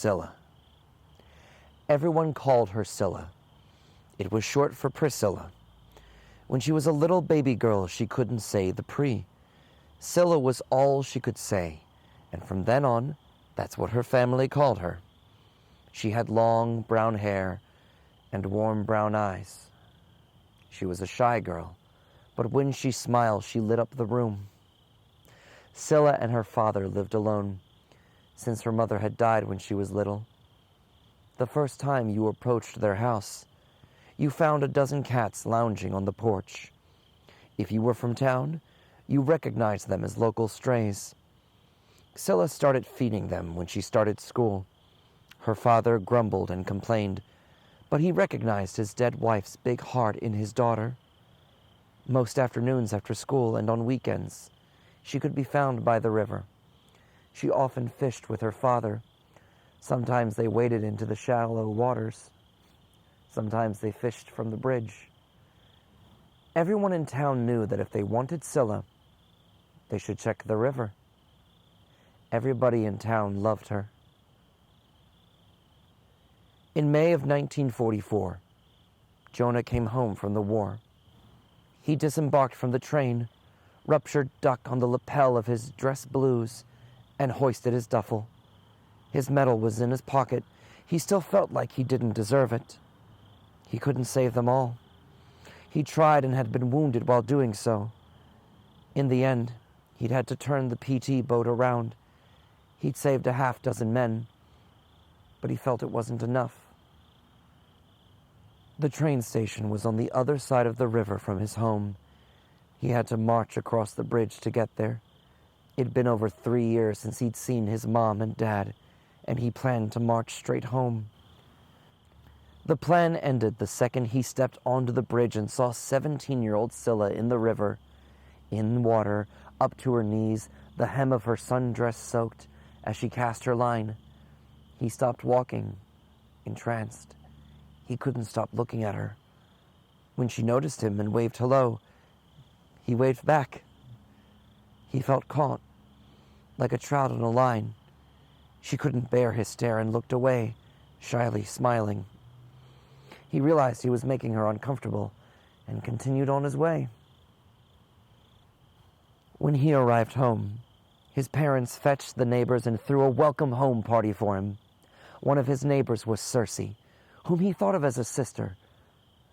Scilla. Everyone called her Scilla. It was short for Priscilla. When she was a little baby girl, she couldn't say the pre. Scilla was all she could say, and from then on, that's what her family called her. She had long brown hair and warm brown eyes. She was a shy girl, but when she smiled, she lit up the room. Scilla and her father lived alone, since her mother had died when she was little. The first time you approached their house, you found a dozen cats lounging on the porch. If you were from town, you recognized them as local strays. Scilla started feeding them when she started school. Her father grumbled and complained, but he recognized his dead wife's big heart in his daughter. Most afternoons after school and on weekends, she could be found by the river. She often fished with her father. Sometimes they waded into the shallow waters. Sometimes they fished from the bridge. Everyone in town knew that if they wanted Scilla, they should check the river. Everybody in town loved her. In May of 1944, Jonah came home from the war. He disembarked from the train, ruptured duck on the lapel of his dress blues, and hoisted his duffel. His medal was in his pocket. He still felt like he didn't deserve it. He couldn't save them all. He tried and had been wounded while doing so. In the end, he'd had to turn the PT boat around. He'd saved a half-dozen men, but he felt it wasn't enough. The train station was on the other side of the river from his home. He had to march across the bridge to get there. It'd been over 3 years since he'd seen his mom and dad, and he planned to march straight home. The plan ended the second he stepped onto the bridge and saw 17-year-old Scilla in the river, in water, up to her knees, the hem of her sundress soaked as she cast her line. He stopped walking, entranced. He couldn't stop looking at her. When she noticed him and waved hello, he waved back. He felt caught, like a trout on a line. She couldn't bear his stare and looked away, shyly smiling. He realized he was making her uncomfortable and continued on his way. When he arrived home, his parents fetched the neighbors and threw a welcome home party for him. One of his neighbors was Circe, whom he thought of as a sister.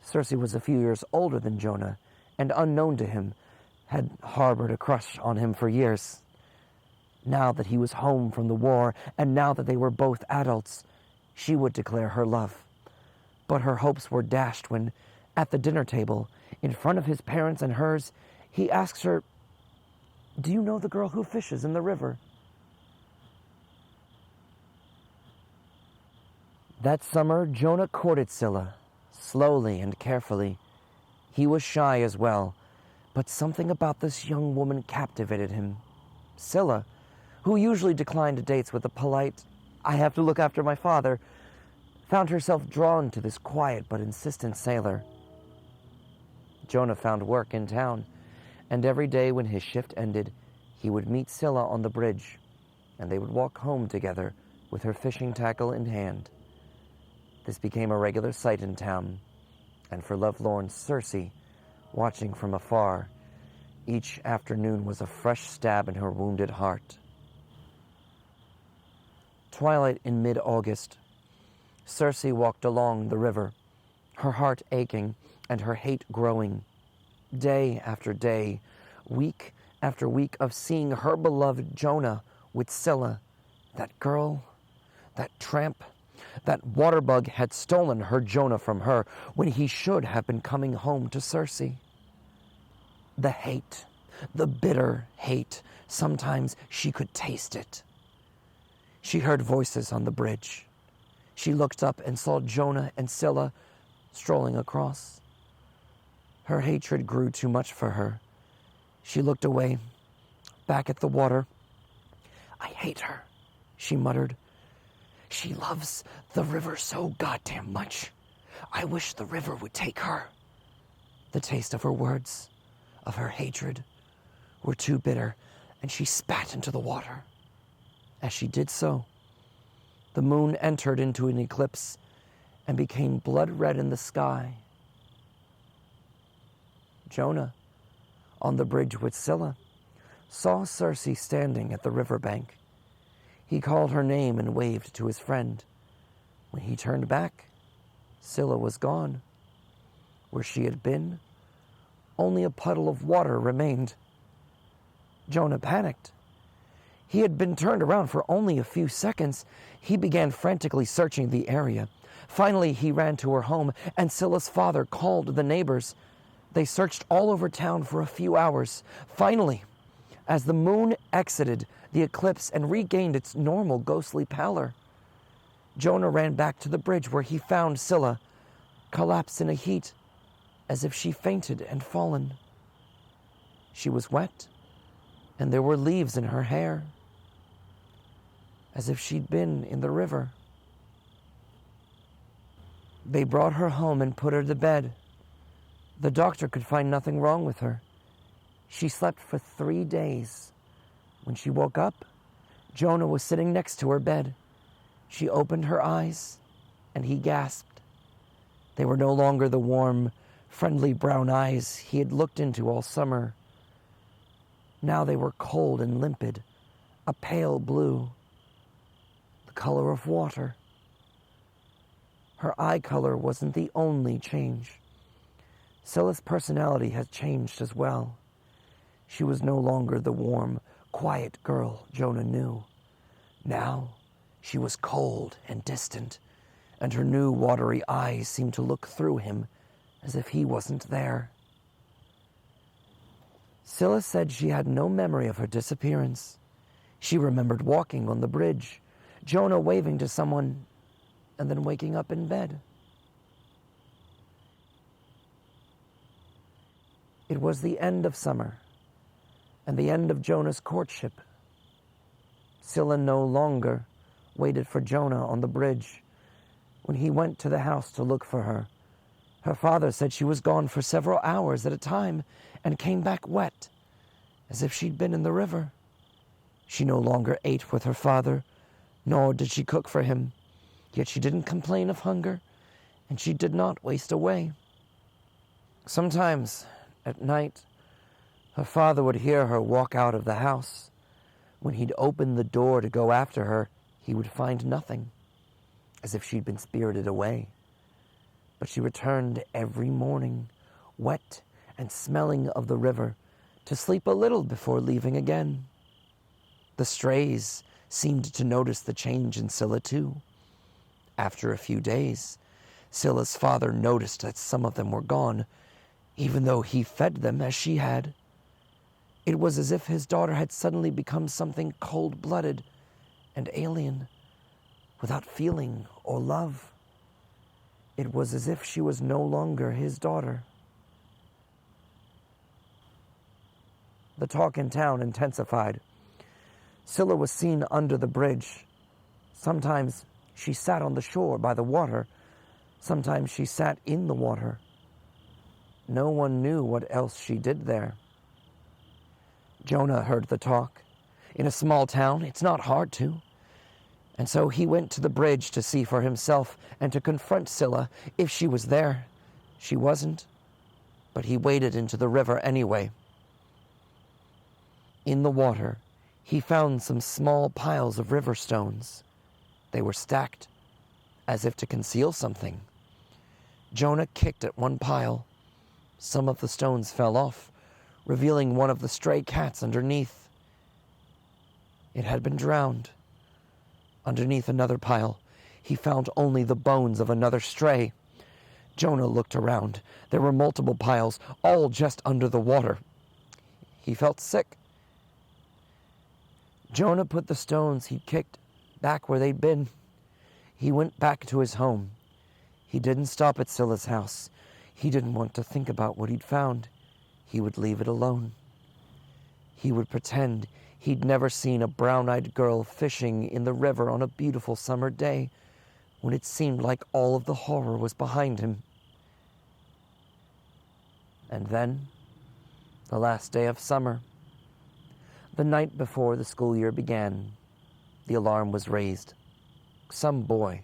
Circe was a few years older than Jonah, and unknown to him, had harbored a crush on him for years. Now that he was home from the war, and now that they were both adults, she would declare her love. But her hopes were dashed when, at the dinner table, in front of his parents and hers, he asks her, "Do you know the girl who fishes in the river?" That summer, Jonah courted Scilla, slowly and carefully. He was shy as well, but something about this young woman captivated him. Scilla, who usually declined dates with a polite, "I have to look after my father," found herself drawn to this quiet but insistent sailor. Jonah found work in town, and every day when his shift ended, he would meet Scilla on the bridge, and they would walk home together with her fishing tackle in hand. This became a regular sight in town, and for lovelorn Circe, watching from afar, each afternoon was a fresh stab in her wounded heart. Twilight in mid-August, Circe walked along the river, her heart aching and her hate growing. Day after day, week after week of seeing her beloved Jonah with Scilla, that girl, that tramp, that waterbug had stolen her Jonah from her when he should have been coming home to Circe. The hate, the bitter hate, sometimes she could taste it. She heard voices on the bridge. She looked up and saw Jonah and Scilla strolling across. Her hatred grew too much for her. She looked away, back at the water. "I hate her," she muttered. "She loves the river so goddamn much. I wish the river would take her." The taste of her words, of her hatred, were too bitter, and she spat into the water. As she did so, the moon entered into an eclipse and became blood red in the sky. Jonah, on the bridge with Scilla, saw Circe standing at the riverbank. He called her name and waved to his friend. When he turned back, Scilla was gone. Where she had been, only a puddle of water remained. Jonah panicked. He had been turned around for only a few seconds. He began frantically searching the area. Finally, he ran to her home, and Scylla's father called the neighbors. They searched all over town for a few hours. Finally, as the moon exited the eclipse and regained its normal ghostly pallor, Jonah ran back to the bridge where he found Scilla collapsed in a heap, as if she fainted and fallen. She was wet, and there were leaves in her hair, as if she'd been in the river. They brought her home and put her to bed. The doctor could find nothing wrong with her. She slept for 3 days. When she woke up, Jonah was sitting next to her bed. She opened her eyes, and he gasped. They were no longer the warm, friendly brown eyes he had looked into all summer. Now they were cold and limpid, a pale blue, the color of water. Her eye color wasn't the only change. Scylla's personality had changed as well. She was no longer the warm, quiet girl Jonah knew. Now she was cold and distant, and her new watery eyes seemed to look through him as if he wasn't there. Scilla said she had no memory of her disappearance. She remembered walking on the bridge, Jonah waving to someone, and then waking up in bed. It was the end of summer, and the end of Jonah's courtship. Scilla no longer waited for Jonah on the bridge. When he went to the house to look for her, her father said she was gone for several hours at a time and came back wet, as if she'd been in the river. She no longer ate with her father, nor did she cook for him, yet she didn't complain of hunger, and she did not waste away. Sometimes, at night, her father would hear her walk out of the house. When he'd open the door to go after her, he would find nothing, as if she'd been spirited away. But she returned every morning, wet and smelling of the river, to sleep a little before leaving again. The strays seemed to notice the change in Scilla too. After a few days, Scylla's father noticed that some of them were gone, even though he fed them as she had. It was as if his daughter had suddenly become something cold-blooded and alien, without feeling or love. It was as if she was no longer his daughter. The talk in town intensified. Scilla was seen under the bridge. Sometimes she sat on the shore by the water. Sometimes she sat in the water. No one knew what else she did there. Jonah heard the talk. In a small town, it's not hard to. And so he went to the bridge to see for himself and to confront Scilla if she was there. She wasn't, but he waded into the river anyway. In the water, he found some small piles of river stones. They were stacked, as if to conceal something. Jonah kicked at one pile. Some of the stones fell off, revealing one of the stray cats underneath. It had been drowned. Underneath another pile, he found only the bones of another stray. Jonah looked around. There were multiple piles, all just under the water. He felt sick. Jonah put the stones he'd kicked back where they'd been. He went back to his home. He didn't stop at Scylla's house. He didn't want to think about what he'd found. He would leave it alone. He would pretend he'd never seen a brown-eyed girl fishing in the river on a beautiful summer day when it seemed like all of the horror was behind him. And then, the last day of summer, the night before the school year began, the alarm was raised. Some boy,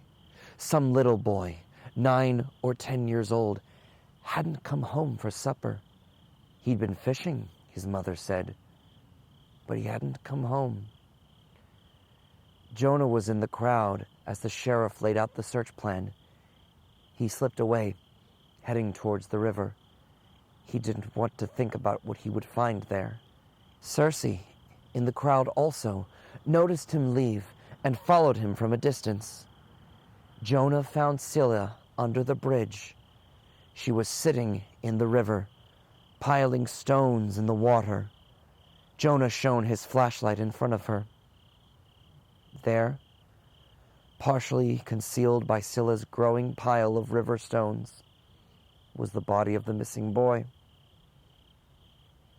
some little boy, 9 or 10 years old, hadn't come home for supper. He'd been fishing, his mother said, but he hadn't come home. Jonah was in the crowd as the sheriff laid out the search plan. He slipped away, heading towards the river. He didn't want to think about what he would find there. Circe, in the crowd also, noticed him leave and followed him from a distance. Jonah found Scilla under the bridge. She was sitting in the river, piling stones in the water. Jonah shone his flashlight in front of her. There, partially concealed by Scylla's growing pile of river stones, was the body of the missing boy.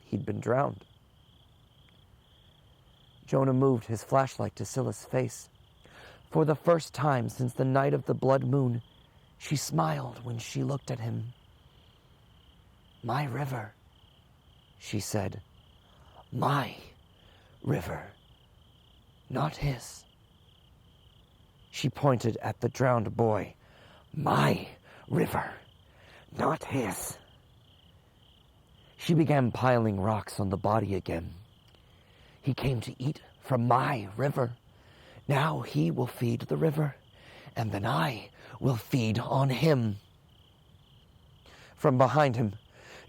He'd been drowned. Jonah moved his flashlight to Scylla's face. For the first time since the night of the blood moon, she smiled when she looked at him. "My river," she said. "My river, not his." She pointed at the drowned boy. "My river, not his." She began piling rocks on the body again. "He came to eat from my river. Now he will feed the river, and then I will feed on him." From behind him,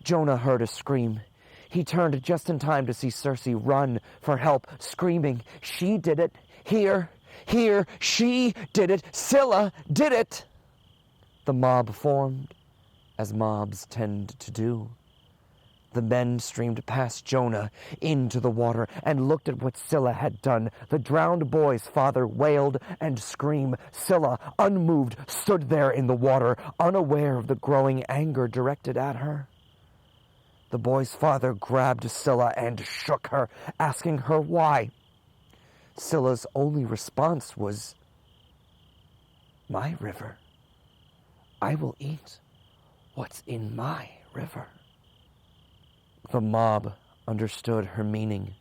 Jonah heard a scream. He turned just in time to see Circe run for help, screaming, "She did it! Here! Here! She did it! Scilla did it!" The mob formed, as mobs tend to do. The men streamed past Jonah into the water and looked at what Scilla had done. The drowned boy's father wailed and screamed. Scilla, unmoved, stood there in the water, unaware of the growing anger directed at her. The boy's father grabbed Scilla and shook her, asking her why. Scylla's only response was, "My river. I will eat what's in my river." The mob understood her meaning.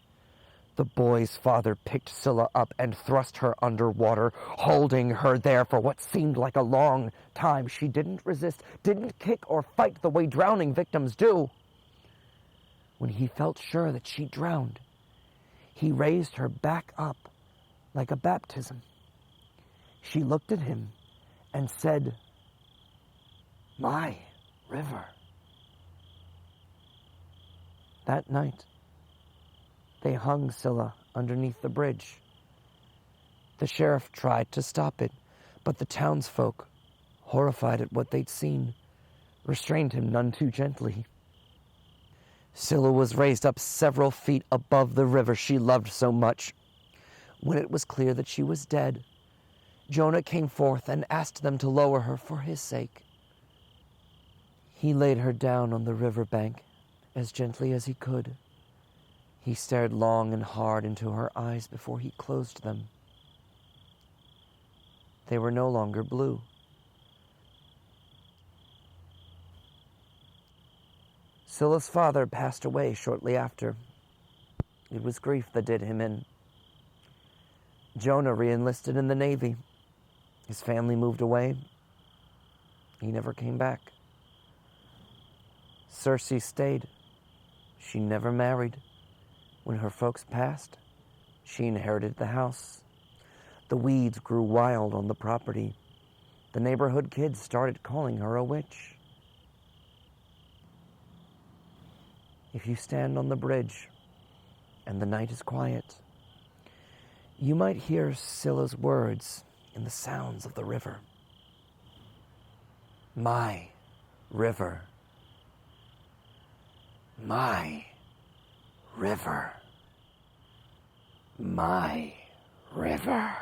The boy's father picked Scilla up and thrust her underwater, holding her there for what seemed like a long time. She didn't resist, didn't kick or fight the way drowning victims do. When he felt sure that she drowned, he raised her back up like a baptism. She looked at him and said, "My river." That night, they hung Scilla underneath the bridge. The sheriff tried to stop it, but the townsfolk, horrified at what they'd seen, restrained him none too gently. Scilla was raised up several feet above the river she loved so much. When it was clear that she was dead, Jonah came forth and asked them to lower her for his sake. He laid her down on the riverbank as gently as he could. He stared long and hard into her eyes before he closed them. They were no longer blue. Scylla's father passed away shortly after. It was grief that did him in. Jonah re-enlisted in the Navy. His family moved away. He never came back. Circe stayed. She never married. When her folks passed, she inherited the house. The weeds grew wild on the property. The neighborhood kids started calling her a witch. If you stand on the bridge and the night is quiet, you might hear Scylla's words in the sounds of the river. My river. My river. My river.